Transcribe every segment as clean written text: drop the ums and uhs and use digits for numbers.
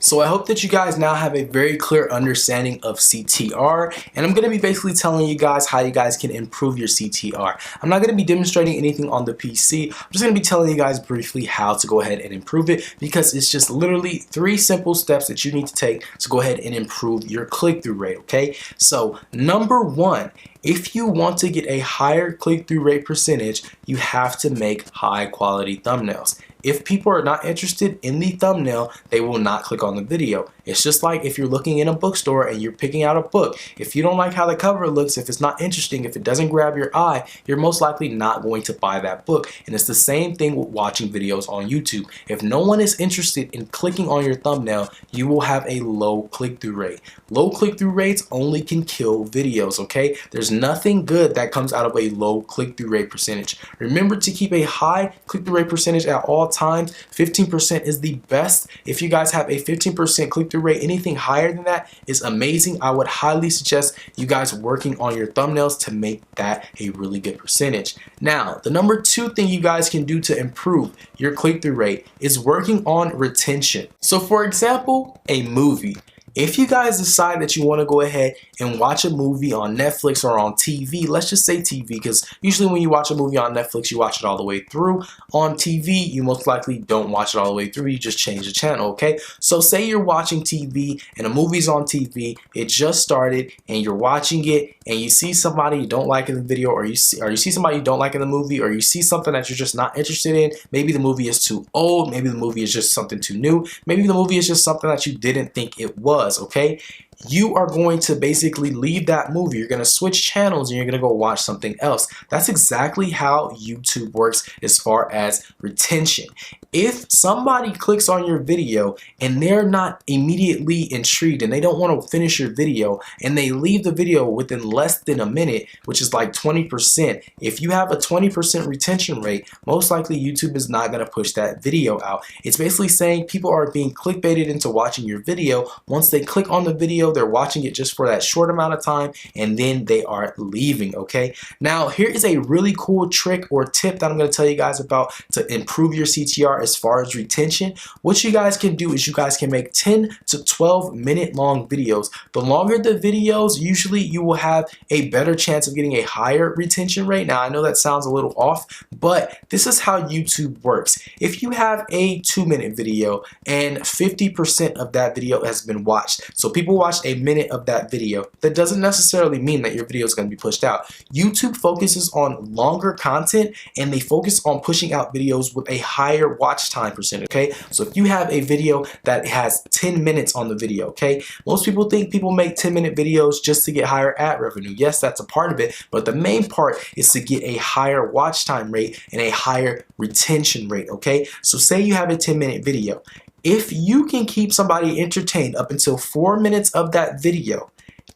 So I hope that you guys now have a very clear understanding of CTR, and I'm going to be basically telling you guys how you guys can improve your CTR. I'm not going to be demonstrating anything on the PC. I'm just going to be telling you guys briefly how to go ahead and improve it, because it's just literally 3 simple steps that you need to take to go ahead and improve your click-through rate, okay? So number 1, if you want to get a higher click-through rate percentage, you have to make high quality thumbnails. If people are not interested in the thumbnail, they will not click on the video. It's just like if you're looking in a bookstore and you're picking out a book. If you don't like how the cover looks, if it's not interesting, if it doesn't grab your eye, you're most likely not going to buy that book. And it's the same thing with watching videos on YouTube. If no one is interested in clicking on your thumbnail, you will have a low click-through rate. Low click-through rates only can kill videos, okay? There's nothing good that comes out of a low click-through rate percentage. Remember to keep a high click-through rate percentage at all times. 15% is the best. If you guys have a 15% click-through rate, anything higher than that is amazing. I would highly suggest you guys working on your thumbnails to make that a really good percentage. Now, the number 2 thing you guys can do to improve your click-through rate is working on retention. So for example, a movie. If you guys decide that you want to go ahead and watch a movie on Netflix or on TV, let's just say TV, because usually when you watch a movie on Netflix, you watch it all the way through. On TV, you most likely don't watch it all the way through, you just change the channel, okay? So say you're watching TV and a movie's on TV, it just started and you're watching it and you see somebody you don't like in the video, or you see somebody you don't like in the movie, or you see something that you're just not interested in. Maybe the movie is too old, maybe the movie is just something too new, maybe the movie is just something that you didn't think it was, okay? You are going to basically leave that movie. You're going to switch channels and you're going to go watch something else. That's exactly how YouTube works as far as retention. If somebody clicks on your video and they're not immediately intrigued and they don't want to finish your video and they leave the video within less than a minute, which is like 20%, if you have a 20% retention rate, most likely YouTube is not going to push that video out. It's basically saying people are being clickbaited into watching your video. Once they click on the video, they're watching it just for that short amount of time and then they are leaving, okay? Now, here is a really cool trick or tip that I'm going to tell you guys about to improve your CTR as far as retention. What you guys can do is you guys can make 10 to 12 minute long videos. The longer the videos, usually you will have a better chance of getting a higher retention rate. Now, I know that sounds a little off, but this is how YouTube works. If you have a 2-minute video and 50% of that video has been watched, so people watch a minute of that video, that doesn't necessarily mean that your video is going to be pushed out. YouTube focuses on longer content and they focus on pushing out videos with a higher watch time percentage, okay? So if you have a video that has 10 minutes on the video, okay? Most people think people make 10-minute videos just to get higher ad revenue. Yes, that's a part of it, but the main part is to get a higher watch time rate and a higher retention rate, okay? So say you have a 10-minute video. If you can keep somebody entertained up until 4 minutes of that video,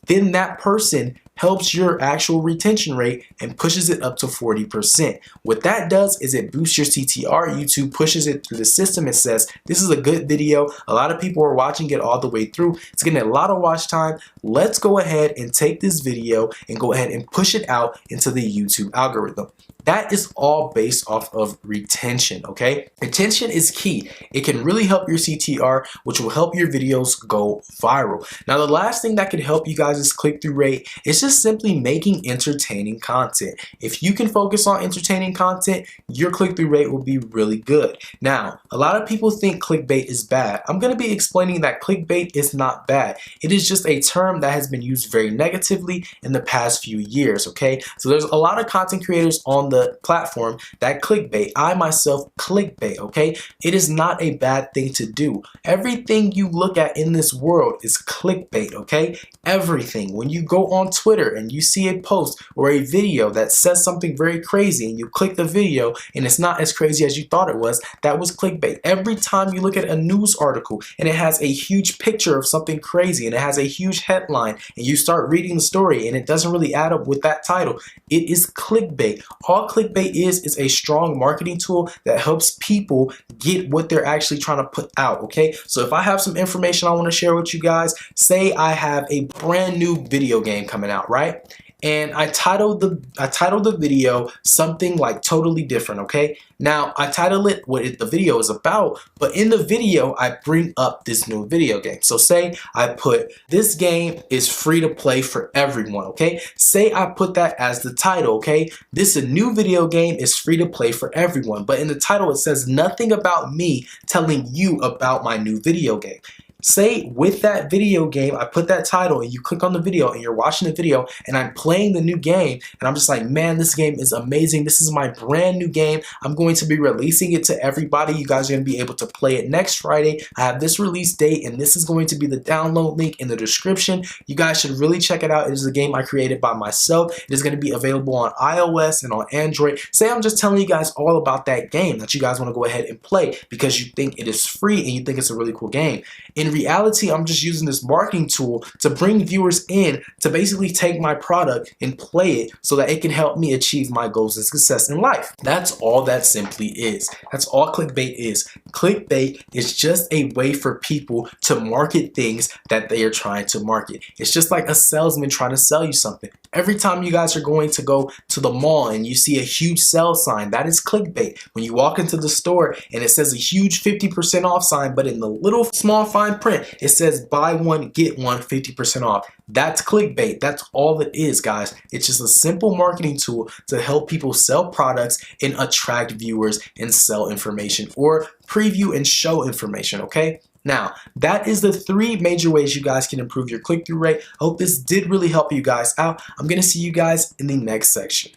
then that person helps your actual retention rate and pushes it up to 40%. What that does is it boosts your CTR. YouTube pushes it through the system. It says, this is a good video. A lot of people are watching it all the way through. It's getting a lot of watch time. Let's go ahead and take this video and go ahead and push it out into the YouTube algorithm. That is all based off of retention, okay? Retention is key. It can really help your CTR, which will help your videos go viral. Now, the last thing that can help you guys' click-through rate is just simply making entertaining content. If you can focus on entertaining content, your click-through rate will be really good. Now, a lot of people think clickbait is bad. I'm going to be explaining that clickbait is not bad. It is just a term that has been used very negatively in the past few years, okay? So there's a lot of content creators on the platform that clickbait. I myself clickbait, okay? It is not a bad thing to do. Everything you look at in this world is clickbait, okay? Everything. When you go on Twitter and you see a post or a video that says something very crazy and you click the video and it's not as crazy as you thought it was, that was clickbait. Every time you look at a news article and it has a huge picture of something crazy and it has a huge headline and you start reading the story and it doesn't really add up with that title, it is clickbait. All clickbait is a strong marketing tool that helps people get what they're actually trying to put out, okay? So if I have some information I want to share with you guys, say I have a brand new video game coming out, right? and I titled the video something like totally different, okay? Now, I title it what the video is about, but in the video, I bring up this new video game. So say I put, this game is free to play for everyone, okay? Say I put that as the title, okay? This a new video game is free to play for everyone, but in the title, it says nothing about me telling you about my new video game. Say with that video game, I put that title and you click on the video and you're watching the video and I'm playing the new game and I'm just like, man, this game is amazing. This is my brand new game. I'm going to be releasing it to everybody. You guys are going to be able to play it next Friday. I have this release date and this is going to be the download link in the description. You guys should really check it out. It is a game I created by myself. It is going to be available on iOS and on Android. Say I'm just telling you guys all about that game that you guys want to go ahead and play because you think it is free and you think it's a really cool game. In reality, I'm just using this marketing tool to bring viewers in to basically take my product and play it so that it can help me achieve my goals and success in life. That's all that simply is. That's all clickbait is. Clickbait is just a way for people to market things that they are trying to market. It's just like a salesman trying to sell you something. Every time you guys are going to go to the mall and you see a huge sale sign, that is clickbait. When you walk into the store and it says a huge 50% off sign, but in the little small fine print, it says buy one, get one 50% off. That's clickbait. That's all it is, guys. It's just a simple marketing tool to help people sell products and attract viewers and sell information or preview and show information, okay? Now, that is the 3 major ways you guys can improve your click-through rate. I hope this did really help you guys out. I'm going to see you guys in the next section.